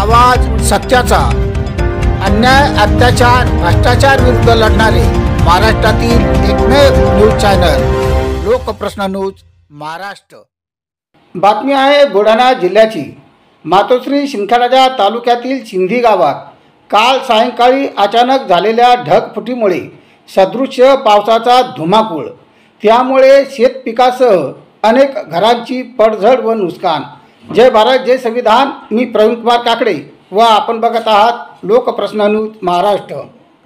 आवाज सत्याचा, अन्याय अत्याचार भ्रष्टाचार विरुद्ध लढणारे महाराष्ट्रातील एकमेव news channel Lokprashna news Maharashtra. बातमी आहे बुलढाणा जिल्ह्याची। मातोश्री शिंदखेडा तालुक्यातील सिंधी गावात काल सायंकाळी अचानक झालेल्या ढगफुटीमुळे सदृश्य पावसाचा धुमाकूळ, त्यामुळे शेतपिकासह अनेक घरांची पडझड व नुकसान। जय भारत जय संविधान। मी प्रवीण कुमार काकडे व आपण बघत आहात लोकप्रश्न न्यूज महाराष्ट्र।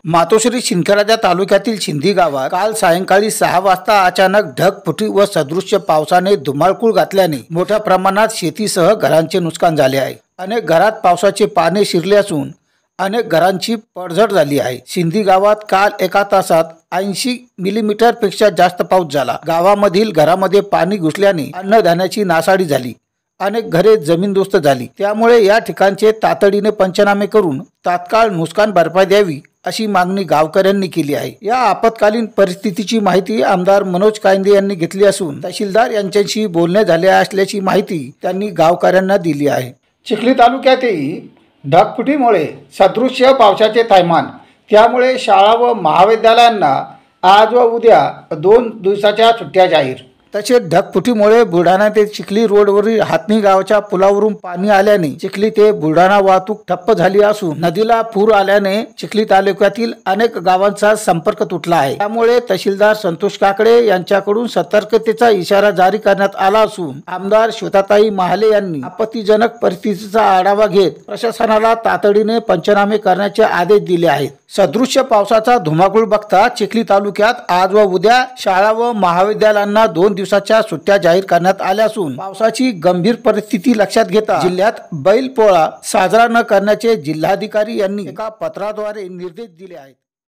मातोश्री शिंदखेडा तालुक्यातील सिंधी गावात काल सायंकाळी 6 वाजता अचानक ढगफुटी व सदृश्य पावसाने धुमाकूळ घातल्याने मोठ्या प्रमाणात शेतीसह घरांचे नुकसान झाले आहे। अनेक घरात पावसाचे पाणी शिरले असून अनेक घरांची पडझड झाली आहे। सिंधी गावात काल एका तासात 80 मिलीमीटर पेक्षा जास्त पाऊस झाला। गावामधील घरामध्ये पाणी घुसल्याने अन्नधान्याची नासाडी झाली। अनेक घरे जमीनदोस्त झाली। त्यामुळे या ठिकाणचे तातडीने पंचनामे करून तात्काळ नुकसान भरपाई द्यावी अशी मागणी गावकऱ्यांनी केली आहे। या आपत्कालीन परिस्थितीची माहिती आमदार मनोज कायंदे यांनी घेतली असून तहसीलदार यांच्याशी बोलणे झाले असल्याची माहिती त्यांनी गावकऱ्यांना दिली आहे। चिखली तालुक्यातही ढगफुटीमुळे सदृश्य पावसाचे थैमान, त्यामुळे शाळा व महाविद्यालयांना आज व उद्या 2 दिवसाच्या सुट्ट्या जाहीर। तसेच ढगफुटीमुळे बुलढाणा ते चिखली रोडवरील हातनी गावाच्या पुलावरून पाणी आल्याने चिखली ते बुलढाणा वाहतूक ठप्प झाली असून नदीला पूर आल्याने चिखली तालुक्यातील अनेक गावांचा संपर्क तुटला आहे। त्यामुळे तहसीलदार संतोष काकडे यांच्याकडून सतर्कतेचा इशारा जारी करण्यात आला असून आमदार श्वेताताई महाले यांनी आपत्तीजनक परिस्थितीचा आढावा घेत प्रशासनाला तातडीने पंचनामे करण्याचे आदेश दिले आहेत। सदृश्य पावसाचा धुमाकूळ बघता चिखली तालुक्यात आज व उद्या शाळा व महाविद्यालयांना 2 दिवसाच्या सुट्ट्या जाहीर करण्यात आल्या असून पावसाची गंभीर परिस्थिती लक्षात घेता जिल्ह्यात बैलपोळा साजरा न करण्याचे जिल्हाधिकारी यांनी एका पत्राद्वारे निर्देश दिले आहेत।